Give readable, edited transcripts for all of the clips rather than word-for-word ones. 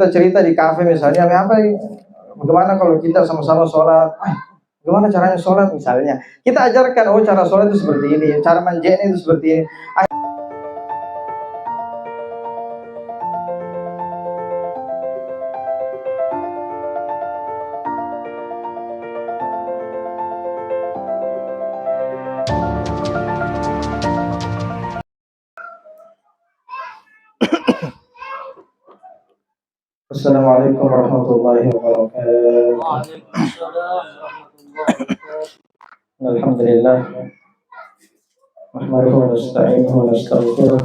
kita cerita di kafe misalnya, apa bagaimana kalau kita sama-sama sholat, gimana caranya sholat misalnya, kita ajarkan, oh cara sholat itu seperti ini, cara manjanya itu seperti ini. Assalamualaikum warahmatullahi wabarakatuh. Waalaikumsalam warahmatullahi wabarakatuh. Alhamdulillah. Nahmaduhu wa nasta'inuhu wa nastaghfiruh.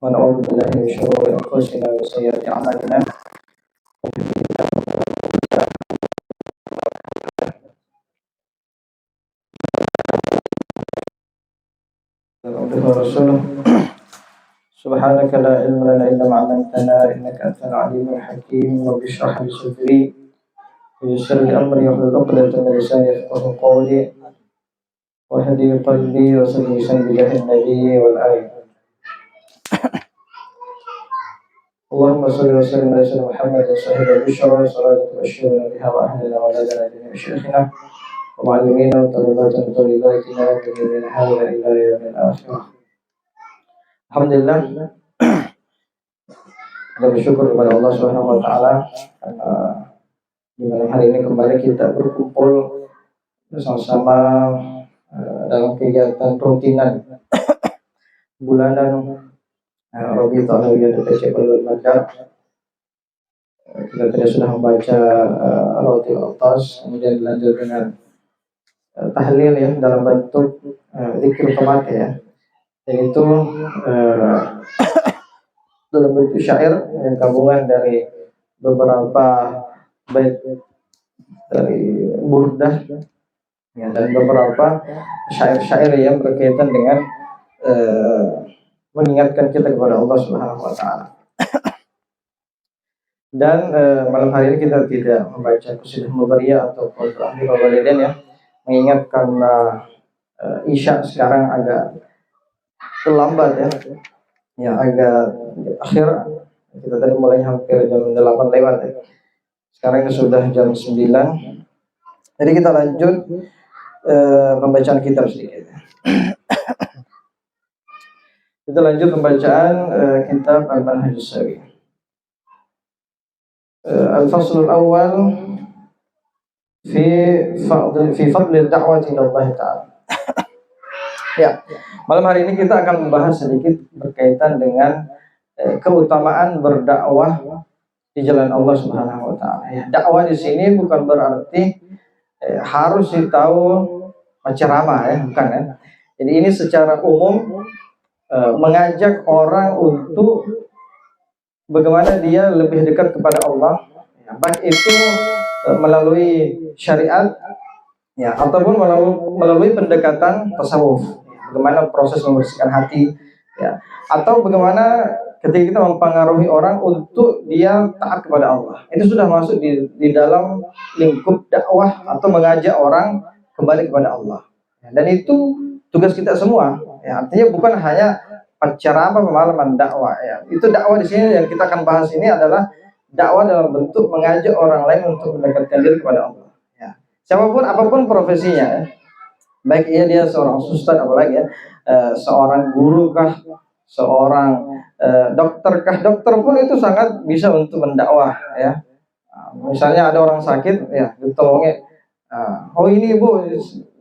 Wa na'udzu billahi min shururi anfusina wa sayyiati a'malina. Subhanaka la ilma lana illa ma 'allamtana innaka antal alimul hakim. Rabbi shrah li sadri wa yassir li amri wahlul 'uqdatam min lisani yafqahu qawli wahdi qalbi wa sadri bijahin nabi wal ali. Allahumma shalli wa sallim ala sayyidina Muhammad wa sahbihi bisyara salatu asyhadu biha wa ahlina wa lana jami'a syekhina wa ma'allimina wa talibatan talibatina wa min hadha ila yaumil akhir. Alhamdulillah, kita bersyukur kepada Allah Subhanahu wa taala karena di malam hari ini kembali kita berkumpul bersama-sama dalam kegiatan rutinan bulanan Rabiul Awwal Tasyabul Madar. Kita tadi sudah membaca Rabiul Atas, kemudian dilanjut dengan tahlil ya dalam bentuk zikir kemati ya. Dan itu dalam bentuk syair yang gabungan dari beberapa bait dari burdah ya, dan beberapa syair-syair yang berkaitan dengan mengingatkan kita kepada Allah Subhanahu wa taala. Dan malam hari ini kita tidak membaca qasidah mubariyah atau qasidah walidain ya, mengingat karena Isya sekarang agak terlambat ya agak akhir. Kita tadi mulai hampir jam 8 lewat ya. Sekarang sudah jam 9. Jadi kita lanjut pembacaan kitab sedikit. Kita lanjut pembacaan kitab Al-Manhajus Sawi. Al-Faslul Awal fi fadl ad-da'wati ila Allah Ta'ala. Ya, malam hari ini kita akan membahas sedikit berkaitan dengan keutamaan berdakwah di jalan Allah Subhanahu wa taala. Ya, dakwah di sini bukan berarti harus tahu ceramah ya, bukan ya. Jadi ini secara umum mengajak orang untuk bagaimana dia lebih dekat kepada Allah, ya, baik itu melalui syariat ya ataupun melalui pendekatan tasawuf. Bagaimana proses membersihkan hati ya, atau bagaimana ketika kita mempengaruhi orang untuk dia taat kepada Allah. Itu sudah masuk di dalam lingkup dakwah atau mengajak orang kembali kepada Allah ya, dan itu tugas kita semua ya. Artinya bukan hanya penceramah pemahaman dakwah ya. Itu dakwah di sini yang kita akan bahas ini adalah dakwah dalam bentuk mengajak orang lain untuk mendekatkan diri kepada Allah ya. Siapapun apapun profesinya ya. Baik dia seorang ustaz, apalagi ya, seorang guru kah, seorang dokter kah, dokter pun itu sangat bisa untuk mendakwah ya. Misalnya ada orang sakit ya, ditolongnya, oh ini bu,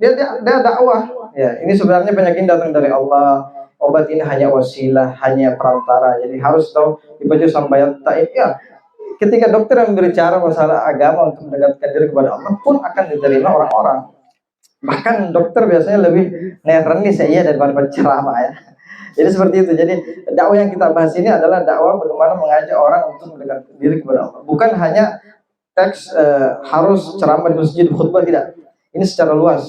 dia dakwah ya. Ini sebenarnya penyakit datang dari Allah, obat ini hanya wasilah, hanya perantara. Jadi harus tahu dibaca sambayat taib ya. Ketika dokter yang berbicara masalah agama untuk mendekatkan diri kepada Allah pun akan diterima orang-orang. Bahkan dokter biasanya lebih nereni saya daripada penceramah ya. Jadi seperti itu. Jadi dakwah yang kita bahas ini adalah dakwah bagaimana mengajak orang untuk mendekatkan diri kepada Allah. Bukan hanya teks harus ceramah di masjid, khutbah, tidak. Ini secara luas.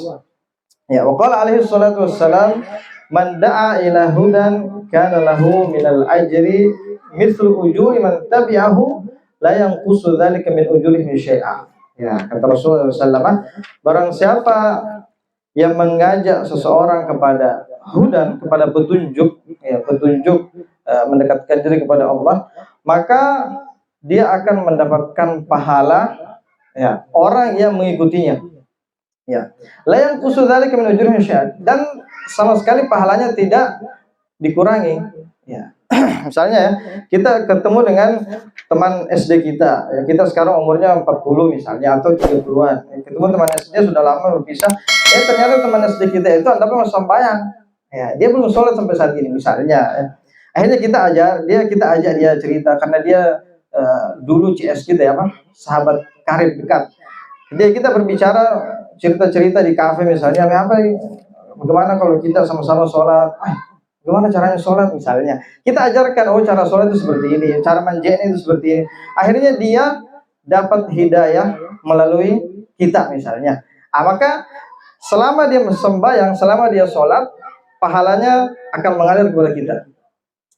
Ya, waqala alaihi salatu wassalam, man da'a ila hudan kana lahu minal ajri mithlu ujuri man tabi'ahu la yanqusu dzalika min ujurihi syai'a. Ya, kata Rasulullah SAW, barang siapa yang mengajak seseorang kepada hudan, kepada petunjuk, ya, petunjuk mendekatkan diri kepada Allah, maka dia akan mendapatkan pahala ya orang yang mengikutinya. Ya. La yanqusu dzalika min ujurihim syai'an, dan sama sekali pahalanya tidak dikurangi. Ya. Misalnya ya, kita ketemu dengan teman SD kita, ya, kita sekarang umurnya 40 misalnya atau 30-an. Ketemu teman SD sudah lama berpisah, ternyata teman SD kita itu tapi mau sembahyang. Ya, dia belum sholat sampai saat ini misalnya. Ya. Akhirnya kita ajak dia cerita karena dia dulu CS kita ya, sahabat karib dekat. Jadi kita berbicara cerita-cerita di kafe misalnya, bagaimana kalau kita sama-sama sholat? Gimana caranya sholat misalnya? Kita ajarkan, oh cara sholat itu seperti ini, cara manjanya itu seperti ini. Akhirnya dia dapat hidayah melalui kita misalnya. Maka selama dia sembahyang, selama dia sholat, pahalanya akan mengalir kepada kita.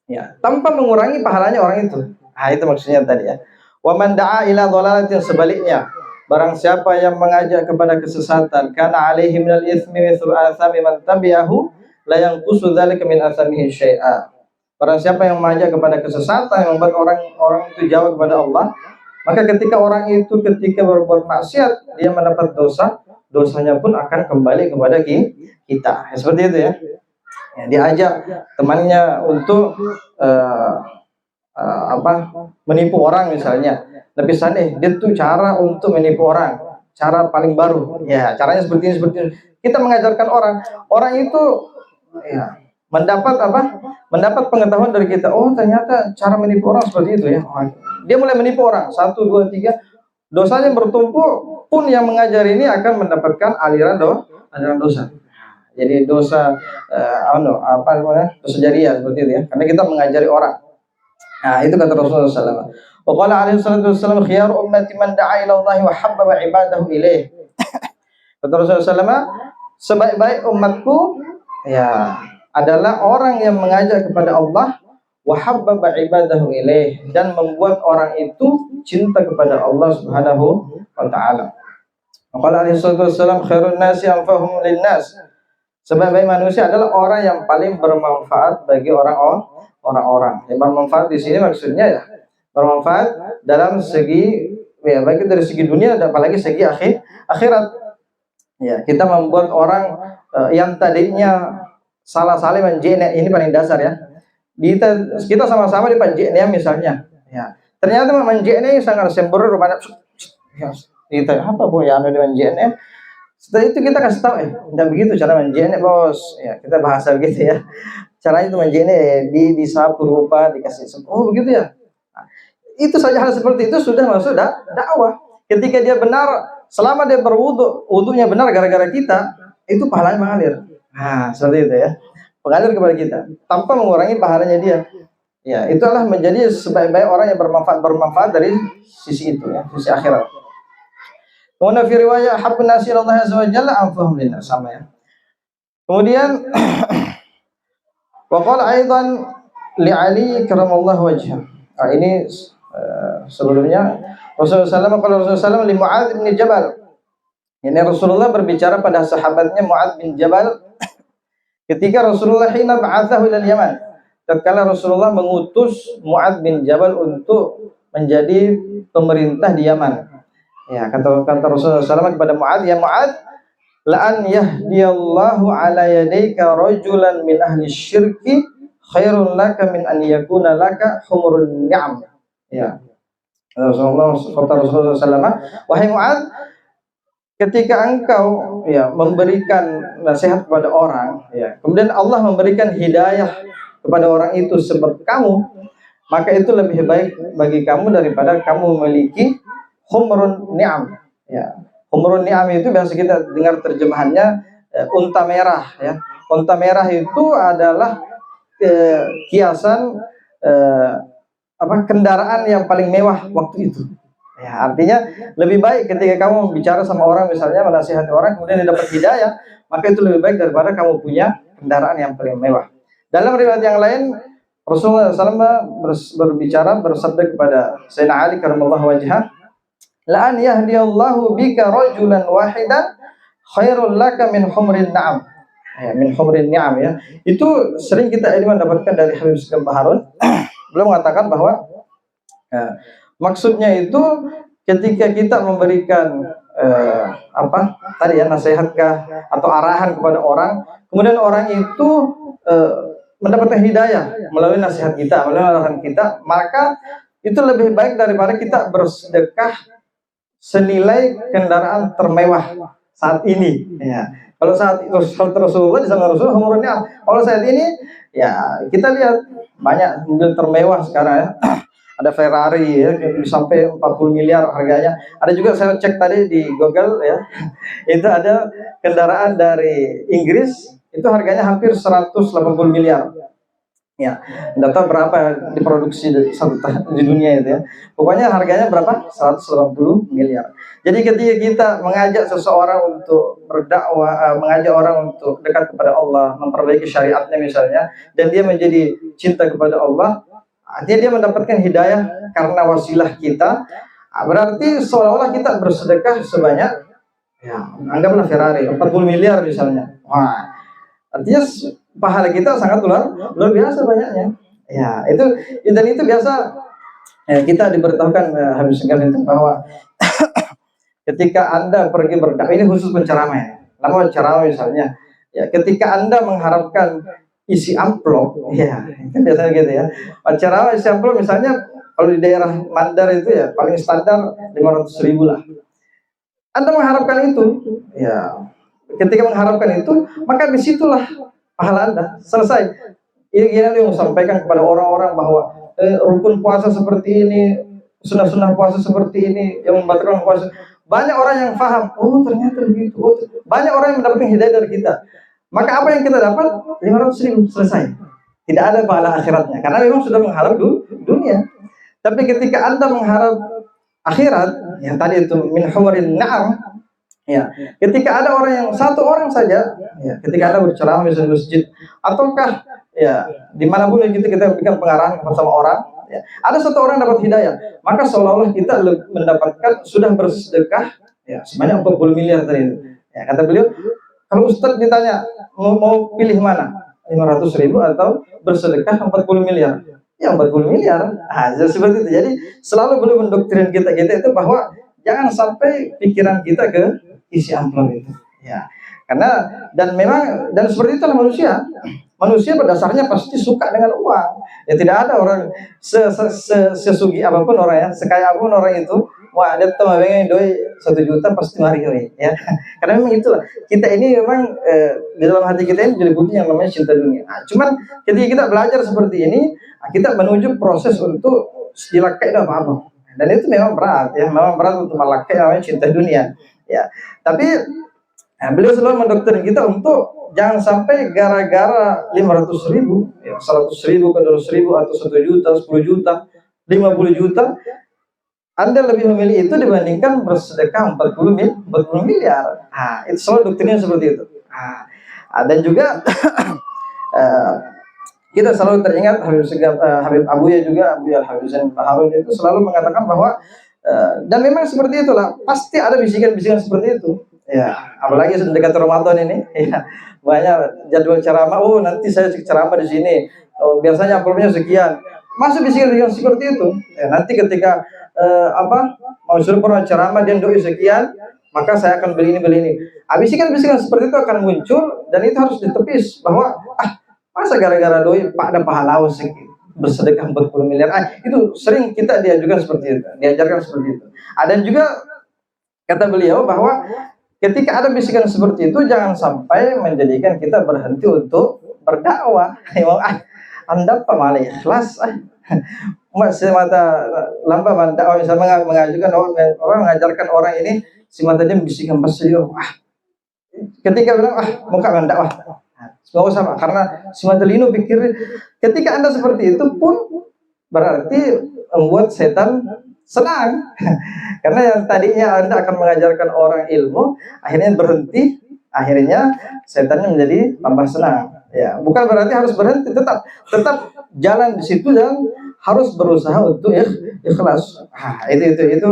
Ya, tanpa mengurangi pahalanya orang itu. Itu maksudnya tadi ya. Wa man da'a ila dhalalatin, sebaliknya, barang siapa yang mengajak kepada kesesatan, kana alaihi minal itsmi mithlu athami man tabi'ahu la yanqusu dzalika min athamihi syai'a. Barang siapa yang mengajak kepada kesesatan, yang membuat orang itu jauh kepada Allah, maka ketika orang itu berbuat maksiat, dia mendapat dosa, dosanya pun akan kembali kepada kita. Seperti itu ya. Ya, diajak temannya untuk menipu orang misalnya. Tapi sana dia tuh cara untuk menipu orang, cara paling baru. Ya, caranya seperti ini. Kita mengajarkan orang itu ya mendapat pengetahuan dari kita. Oh, ternyata cara menipu orang seperti itu ya. Dia mulai menipu orang 1, 2, 3, dosanya bertumpuk, pun yang mengajar ini akan mendapatkan aliran dosa. Jadi dosa dosa jariah seperti itu ya. Karena kita mengajari orang. Nah, itu kata Rasulullah SAW. Wa qala alaihi salatu wassalam, khiyaru ummati man da'a ila Allah wa habbaba ibadahu ilaih. Kata Rasulullah SAW, sebaik-baik umatku ya adalah orang yang mengajak kepada Allah, wa habbaba ibadahu ilaih, dan membuat orang itu cinta kepada Allah Subhanahu wa taala. Wa qala alaihi salatu wassalam, khairun nasi anfa'uhum linnas. Sebaik-baik manusia adalah orang yang paling bermanfaat bagi orang-orang. Yang bermanfaat di sini maksudnya ya bermanfaat dalam segi ya baik dari segi dunia dan apalagi segi akhirat. Ya, kita membuat orang yang tadinya salah-salah menjene, ini paling dasar ya. Kita sama-sama di panjene misalnya. Ya. Ternyata menjene sangat sembrono rupanya. Ya, kita apa boy anu di menjene? Setelah itu kita kasih tahu, tidak begitu cara menjene bos. Ya, kita bahasa begitu ya. Caranya itu menjene disapu rupa dikasih. Oh begitu ya. Nah, itu saja hal seperti itu sudah masuk dakwah. Ketika dia benar, selama dia berwudu, wudunya benar gara-gara kita, itu pahalanya mengalir. Nah, seperti itu ya. Mengalir kepada kita tanpa mengurangi pahalanya dia. Ya, itulah menjadi sebaik-baik orang yang bermanfaat dari sisi itu ya, sisi akhirat. Kemudian fi riwayat habbun nasi Allah azza wa jalla anfahum linnas, sama ya. Kemudian wa qala aidan li Ali karamallahu wajhah. Ini sebelumnya Rasulullah SAW li Mu'adz bin Jabal. Ini Rasulullah berbicara pada sahabatnya Mu'adz bin Jabal ketika Rasulullah hina ba'athahu ila Yaman. Tatkala Rasulullah mengutus Mu'adz bin Jabal untuk menjadi pemerintah di Yaman. Ya, kata Rasulullah SAW kepada Mu'adz, ya Mu'adz, la'an yahdiyallahu ala yadayka rajulan min ahli syirki khairun laka min an yakuna laka humurun ni'am. Ya. Rasulullah SAW, wahai Mu'adz, ketika engkau ya memberikan nasihat kepada orang, ya, kemudian Allah memberikan hidayah kepada orang itu seperti kamu, maka itu lebih baik bagi kamu daripada kamu memiliki humrun ni'am. Ya, humrun ni'am itu biasa kita dengar terjemahannya unta merah. Ya, unta merah itu adalah kiasan kendaraan yang paling mewah waktu itu. Ya, artinya lebih baik ketika kamu bicara sama orang misalnya menasihati orang kemudian dapat hidayah, maka itu lebih baik daripada kamu punya kendaraan yang paling mewah. Dalam riwayat yang lain Rasulullah SAW bersabda kepada Sayyidina Ali karramallahu wajhah, la an yahdiyallahu bika rajulan wahidan khairul laka min humrin na'am. Ya, min humrin ni'am ya. Itu sering kita mendapatkan dari Habib Sugeng Baharun. Beliau mengatakan bahwa ya, Maksudnya itu ketika kita memberikan nasihatkah atau arahan kepada orang, kemudian orang itu mendapatkan hidayah melalui nasihat kita, melalui arahan kita, maka itu lebih baik daripada kita bersedekah senilai kendaraan termewah saat ini. Ya. Kalau saat itu Rasulullah di zaman Rasulullah umurnya, kalau saat ini ya kita lihat banyak mobil termewah sekarang ya. Ada Ferrari ya, sampai 40 miliar harganya. Ada juga saya cek tadi di Google ya, itu ada kendaraan dari Inggris itu harganya hampir 180 miliar. Ya, data berapa diproduksi di dunia itu ya. Pokoknya harganya berapa? 180 miliar. Jadi ketika kita mengajak seseorang untuk berdakwah, mengajak orang untuk dekat kepada Allah, memperbaiki syariatnya misalnya, dan dia menjadi cinta kepada Allah, artinya dia mendapatkan hidayah karena wasilah kita, berarti seolah-olah kita bersedekah sebanyak, ya, anggaplah Ferrari 40 miliar misalnya. Wah, artinya pahala kita sangat luar biasa banyaknya. Ya, itu dan itu biasa kita diberitahukan Habib Segar itu bahwa ketika Anda pergi berdakwah, ini khusus penceramah ya. Lama ceramah misalnya, ya ketika Anda mengharapkan isi amplop, ya itu biasanya gitu ya. Ceramah isi amplop misalnya kalau di daerah Mandar itu ya paling standar 500.000 lah. Anda mengharapkan itu, ya ketika mengharapkan itu, maka disitulah pahala Anda selesai. Ini yang sampaikan kepada orang-orang bahwa rukun puasa seperti ini, sunnah-sunnah puasa seperti ini, yang membatalkan puasa. Banyak orang yang paham, oh ternyata begitu. Oh, banyak orang yang mendapatkan hidayah dari kita. Maka apa yang kita dapat? 500.000 selesai. Tidak ada pahala akhiratnya, karena memang sudah mengharap dunia. Tapi ketika Anda mengharap akhirat, yang tadi itu min huwarin na'am, ya, ketika ada orang yang satu orang saja, ya, ketika Anda berceramah di masjid, ataukah ya dimanapun kita berikan pengarahan kepada orang, ya, ada satu orang dapat hidayah, maka seolah-olah kita mendapatkan sudah bersedekah ya sebanyak 40 miliar tadi itu. Ya, kata beliau, kalau Ustadz ditanya mau pilih mana, 500.000 atau bersedekah 40 miliar? Ya 40 miliar. Nah, seperti itu. Jadi selalu beliau mendoktrin kita itu bahwa jangan sampai pikiran kita ke isi amplop itu. Ya. Karena dan memang dan seperti itulah manusia. Manusia pada dasarnya pasti suka dengan uang. Ya tidak ada orang sesugi apapun orang ya, sekaya apapun orang itu, wah dia tuh pengen doi 1 juta pasti mari ya. Karena memang itulah. Kita ini memang di dalam hati kita ini jadi butuh yang namanya cinta dunia. Nah, cuman ketika kita belajar seperti ini, kita menuju proses untuk dilakai apa-apa. Dan itu memang berat ya, memang berat untuk melakai namanya cinta dunia. Ya, tapi beliau selalu mendoktrin kita untuk jangan sampai gara-gara 500.000, ya, 100.000 ke 200.000 atau 1 juta, 10 juta, 50 juta, Anda lebih memilih itu dibandingkan bersedekah 40 miliar. Nah, itu selalu doktrinnya seperti itu. Dan juga kita selalu teringat Habib Abuya juga, Abu Habib Zain Baharun itu selalu mengatakan bahwa dan memang seperti itulah, pasti ada bisikan-bisikan seperti itu. Ya, apalagi dekat Ramadan ini, ya, banyak jadwal ceramah. Oh, nanti saya ceramah di sini. Oh, biasanya amplopnya sekian. Masuk bisikan-bisikan seperti itu. Ya, nanti ketika mau suruh orang ceramah dia doi sekian, maka saya akan beli ini. Bisikan-bisikan seperti itu akan muncul dan itu harus ditepis bahwa masa gara-gara doi Pak ada pahala sedikit bersedekah 40 miliar. Itu sering kita diajarkan seperti itu. Dan juga kata beliau bahwa ketika ada bisikan seperti itu, jangan sampai menjadikan kita berhenti untuk berdakwah. Anda malah ikhlas, semata lamba mendakwah, misalnya mengajukan orang mengajarkan orang ini, semata dia bisikan pasti ketika bilang muka mendakwah, nggak usah Pak, karena semata lino pikir. Ketika Anda seperti itu pun berarti membuat setan senang. Karena yang tadinya Anda akan mengajarkan orang ilmu, akhirnya berhenti, akhirnya setannya menjadi tambah senang. Ya, bukan berarti harus berhenti, tetap jalan di situ dan harus berusaha untuk ikhlas. Itu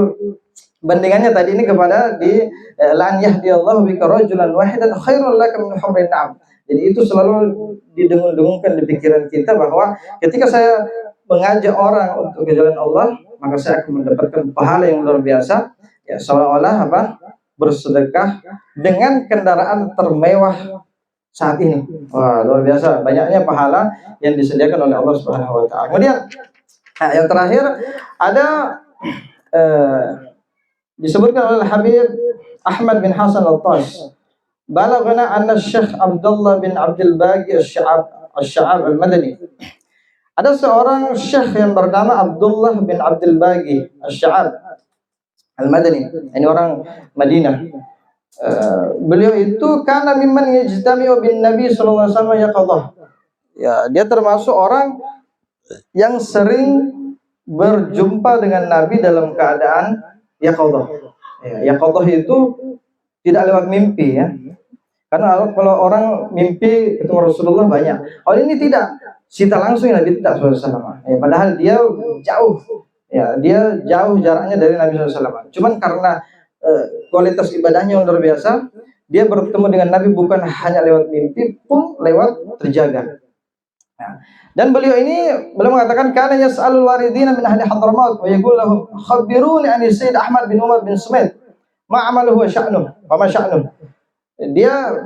bandingannya tadi ini kepada di lan yahdiyallahu bika rajulan wahidan khairul laka min humrin na'am. Jadi itu selalu didengung-dengungkan di pikiran kita bahwa ketika saya mengajak orang untuk ke jalan Allah, maka saya akan mendapatkan pahala yang luar biasa. Ya, seolah-olah bersedekah dengan kendaraan termewah saat ini. Wah, luar biasa banyaknya pahala yang disediakan oleh Allah Subhanahu wa taala. Kemudian yang terakhir ada disebutkan oleh Habib Ahmad bin Hasan Al-Tash, balaghana anna Syekh Abdullah bin Abdul Baqi Asy-Sya'ab Al-Madani. Ada seorang syekh yang bernama Abdullah bin Abdul Baqi Asy-Sya'ab Al-Madani. Ini orang Madinah. Beliau itu karena mimman yajtami'u bin Nabi sallallahu alaihi wasallam yaqadhah. Ya, dia termasuk orang yang sering berjumpa dengan Nabi dalam keadaan yaqadhah. Ya, yaqadhah itu tidak lewat mimpi ya. Karena kalau orang mimpi ketemu Rasulullah banyak. Kalau ini tidak, sita langsung Nabi tidak sallallahu alaihi wasallam. Ya, padahal dia jauh. Ya, dia jauh jaraknya dari Nabi sallallahu alaihi wasallam. Cuman karena kualitas ibadahnya yang luar biasa, dia bertemu dengan Nabi bukan hanya lewat mimpi, pun lewat terjaga. Nah, dan beliau mengatakan kana yas'alul waridina min ahli Hadramaut wa yaqul lahum khabiruni an Sayyid Ahmad bin Umar bin Sumaid ma amaluhu wa sya'nuhu wa ma sya'nuhu.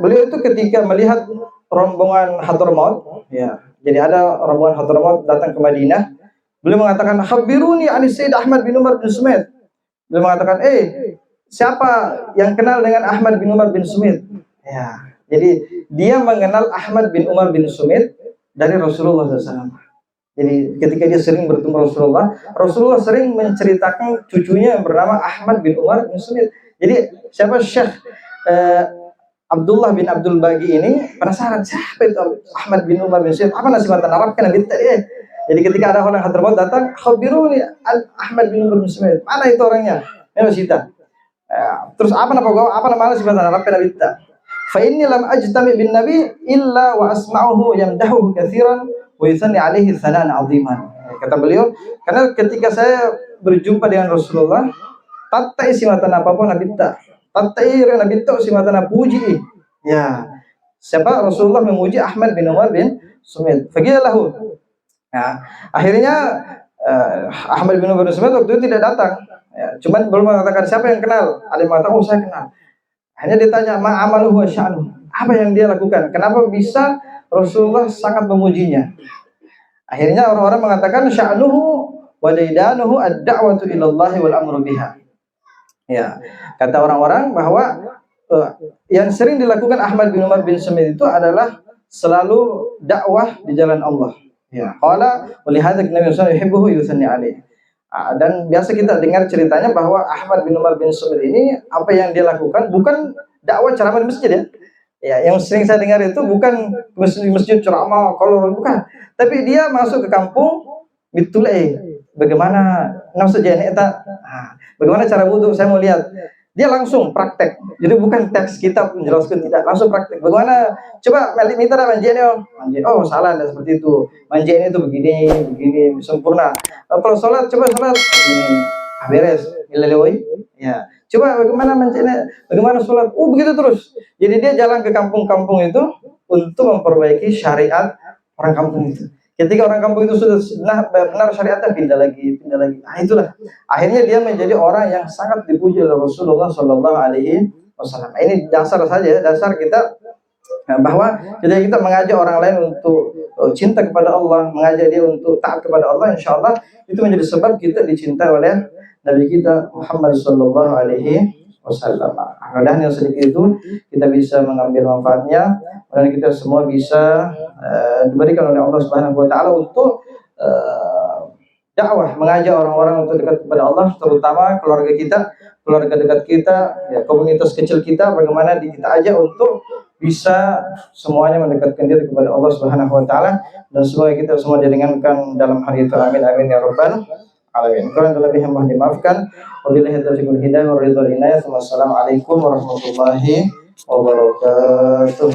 Beliau itu ketika melihat rombongan Hadramaut, ya. Jadi ada rombongan Hadramaut datang ke Madinah, beliau mengatakan khabiruni an Sayyid Ahmad bin Umar bin Sumaid. Beliau mengatakan, siapa yang kenal dengan Ahmad bin Umar bin Sumaid? Ya, jadi dia mengenal Ahmad bin Umar bin Sumaid dari Rasulullah SAW. Jadi ketika dia sering bertemu Rasulullah sering menceritakan cucunya yang bernama Ahmad bin Umar bin Sumaid. Jadi siapa Syekh Abdullah bin Abdul Baqi ini penasaran siapa itu Ahmad bin Umar bin Sumaid? Apa nasi matan Arab kan Nabi tadi? Jadi ketika ada orang Hadramaut datang, khabiruni Ahmad bin Umar bin Sumaid. Mana itu orangnya? Ini Sita. Terus apa nama sifat Arab kan Nabi tadi? Fa inni lam ajtami bin Nabi illa wa asma'uhu yamdahuhu katsiran wa yusanni alaihi thanan 'aziman. Kata beliau, karena ketika saya berjumpa dengan Rasulullah, tatai simatan apapun Nabi tak. Tatai Nabi tak simatan puji. Ya. Siapa Rasulullah memuji Ahmad bin Umar bin Sumaid. Faqilahu. Ya, akhirnya Ahmad bin Umar bin Sumaid waktu itu tidak datang. Ya, cuman belum mengatakan siapa yang kenal. Ada yang mengatakan, saya kenal. Hanya ditanya, ma'amaluhu wa sya'nuhu. Apa yang dia lakukan? Kenapa bisa Rasulullah sangat memujinya? Akhirnya orang-orang mengatakan, sya'nuhu wa daidanuhu ad-da'watu ilallahi wal amru biha. Ya, kata orang-orang bahwa yang sering dilakukan Ahmad bin Umar bin Sumaid itu adalah selalu dakwah di jalan Allah. Ya, qala wa li hadzal nabi sallallahu alaihi wasallam yuhibbuhu yusanni alaihi. Dan biasa kita dengar ceritanya bahwa Ahmad bin Umar bin Sumaid ini apa yang dia lakukan bukan dakwah ceramah di masjid ya. Ya, yang sering saya dengar itu bukan masjid ceramah kalau bukan, tapi dia masuk ke kampung bitulai. Bagaimana bagaimana cara wudu saya mau lihat. Dia langsung praktek. Jadi bukan teks kitab menjelaskan, tidak, langsung praktek. Bagaimana? Coba minta manjanya. Oh, salah, tidak seperti itu. Manjanya itu begini, sempurna. Kalau sholat, coba sholat begini. Beres, ilelewoi. Ya. Coba bagaimana manjanya? Bagaimana sholat? Begitu terus. Jadi dia jalan ke kampung-kampung itu untuk memperbaiki syariat orang kampung itu. Ketika orang kampung itu sudah benar syariatnya, pindah lagi. Nah, itulah. Akhirnya dia menjadi orang yang sangat dipuji oleh Rasulullah Sallallahu Alaihi Wasallam. Ini dasar kita bahwa ketika kita mengajak orang lain untuk cinta kepada Allah, mengajak dia untuk taat kepada Allah, insya Allah itu menjadi sebab kita dicintai oleh Nabi kita Muhammad Sallallahu Alaihi Wasallam. Mudah-mudahan yang sedikit itu kita bisa mengambil manfaatnya dan kita semua bisa diberikan oleh Allah Subhanahu wa taala untuk dakwah, mengajak orang-orang untuk dekat kepada Allah, terutama keluarga dekat kita, ya, komunitas kecil kita, bagaimana kita ajak untuk bisa semuanya mendekatkan diri kepada Allah Subhanahu wa taala, dan semoga kita semua diringankan dalam hal itu. Amin amin ya rabbal alamin. Kurang lebih mohon dimaafkan. Wabillahi taufiq wal hidayah wa ridha. Wassalamualaikum warahmatullahi wabarakatuh.